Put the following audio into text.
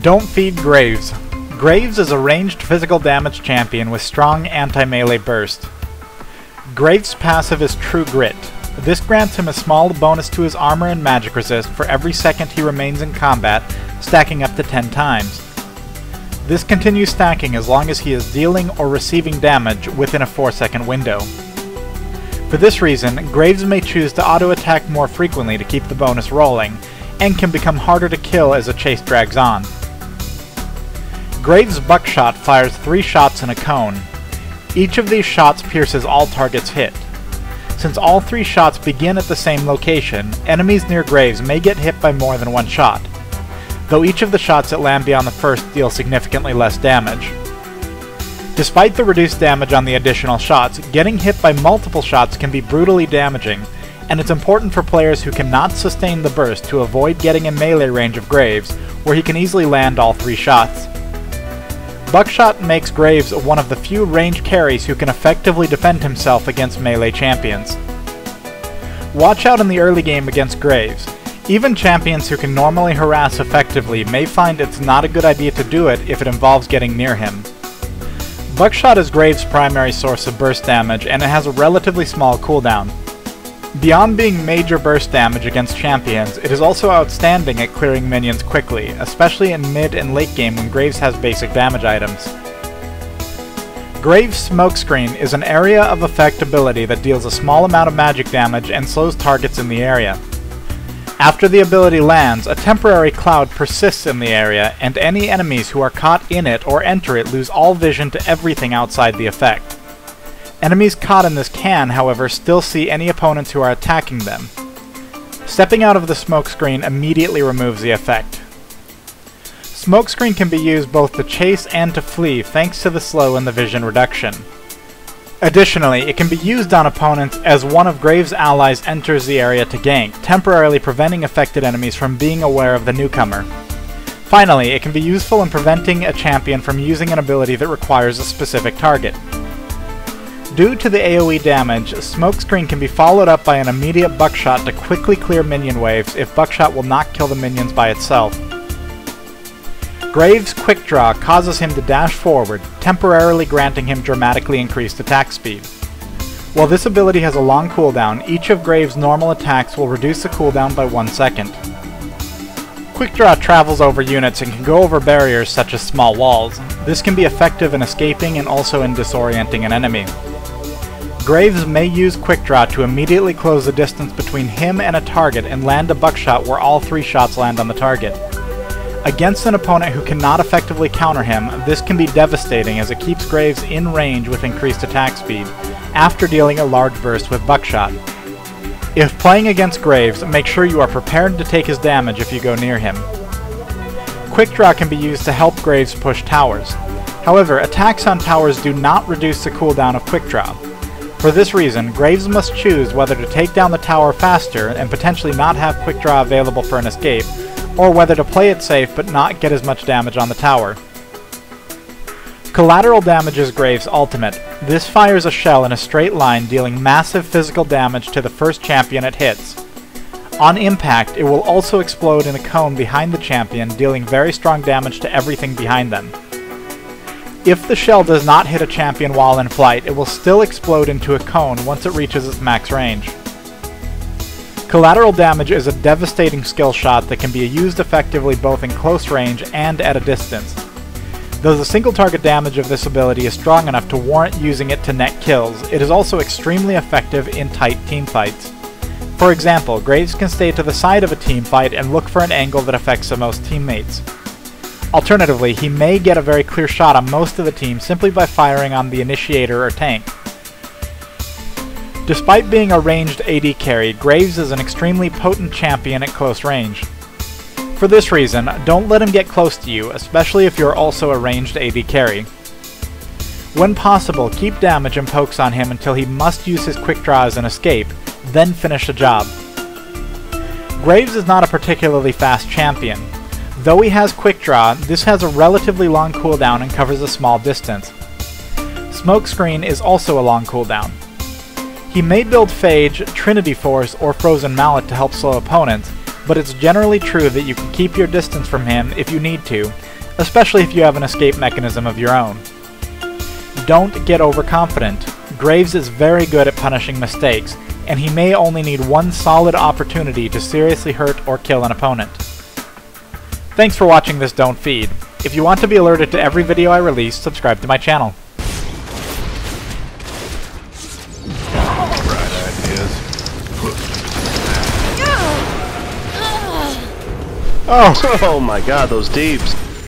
Don't feed Graves. Graves is a ranged physical damage champion with strong anti-melee burst. Graves' passive is True Grit. This grants him a small bonus to his armor and magic resist for every second he remains in combat, stacking up to 10 times. This continues stacking as long as he is dealing or receiving damage within a 4-second window. For this reason, Graves may choose to auto-attack more frequently to keep the bonus rolling, and can become harder to kill as a chase drags on. Graves' buckshot fires 3 shots in a cone. Each of these shots pierces all targets hit. Since all 3 shots begin at the same location, enemies near Graves may get hit by more than 1 shot, though each of the shots that land beyond the first deal significantly less damage. Despite the reduced damage on the additional shots, getting hit by multiple shots can be brutally damaging, and it's important for players who cannot sustain the burst to avoid getting in melee range of Graves, where he can easily land all 3 shots. Buckshot makes Graves one of the few range carries who can effectively defend himself against melee champions. Watch out in the early game against Graves. Even champions who can normally harass effectively may find it's not a good idea to do it if it involves getting near him. Buckshot is Graves' primary source of burst damage, and it has a relatively small cooldown. Beyond being major burst damage against champions, it is also outstanding at clearing minions quickly, especially in mid and late game when Graves has basic damage items. Graves' Smokescreen is an area of effect ability that deals a small amount of magic damage and slows targets in the area. After the ability lands, a temporary cloud persists in the area, and any enemies who are caught in it or enter it lose all vision to everything outside the effect. Enemies caught in this can, however, still see any opponents who are attacking them. Stepping out of the smokescreen immediately removes the effect. Smokescreen can be used both to chase and to flee thanks to the slow and the vision reduction. Additionally, it can be used on opponents as one of Graves' allies enters the area to gank, temporarily preventing affected enemies from being aware of the newcomer. Finally, it can be useful in preventing a champion from using an ability that requires a specific target. Due to the AoE damage, Smokescreen can be followed up by an immediate buckshot to quickly clear minion waves if buckshot will not kill the minions by itself. Graves' Quick Draw causes him to dash forward, temporarily granting him dramatically increased attack speed. While this ability has a long cooldown, each of Graves' normal attacks will reduce the cooldown by 1 second. Quick Draw travels over units and can go over barriers such as small walls. This can be effective in escaping and also in disorienting an enemy. Graves may use Quick Draw to immediately close the distance between him and a target and land a buckshot where all 3 shots land on the target. Against an opponent who cannot effectively counter him, this can be devastating as it keeps Graves in range with increased attack speed, after dealing a large burst with buckshot. If playing against Graves, make sure you are prepared to take his damage if you go near him. Quick Draw can be used to help Graves push towers. However, attacks on towers do not reduce the cooldown of Quick Draw. For this reason, Graves must choose whether to take down the tower faster and potentially not have Quick Draw available for an escape, or whether to play it safe but not get as much damage on the tower. Collateral damage is Graves' ultimate. This fires a shell in a straight line, dealing massive physical damage to the first champion it hits. On impact, it will also explode in a cone behind the champion, dealing very strong damage to everything behind them. If the shell does not hit a champion while in flight, it will still explode into a cone once it reaches its max range. Collateral damage is a devastating skill shot that can be used effectively both in close range and at a distance. Though the single target damage of this ability is strong enough to warrant using it to net kills, it is also extremely effective in tight teamfights. For example, Graves can stay to the side of a teamfight and look for an angle that affects the most teammates. Alternatively, he may get a very clear shot on most of the team simply by firing on the initiator or tank. Despite being a ranged AD carry, Graves is an extremely potent champion at close range. For this reason, don't let him get close to you, especially if you're also a ranged AD carry. When possible, keep damage and pokes on him until he must use his Quick Draw as an escape, then finish the job. Graves is not a particularly fast champion. Though he has Quick Draw, this has a relatively long cooldown and covers a small distance. Smokescreen is also a long cooldown. He may build Phage, Trinity Force, or Frozen Mallet to help slow opponents, but it's generally true that you can keep your distance from him if you need to, especially if you have an escape mechanism of your own. Don't get overconfident. Graves is very good at punishing mistakes, and he may only need one solid opportunity to seriously hurt or kill an opponent. Thanks for watching this Don't Feed. If you want to be alerted to every video I release, subscribe to my channel. Oh my god, those deeps.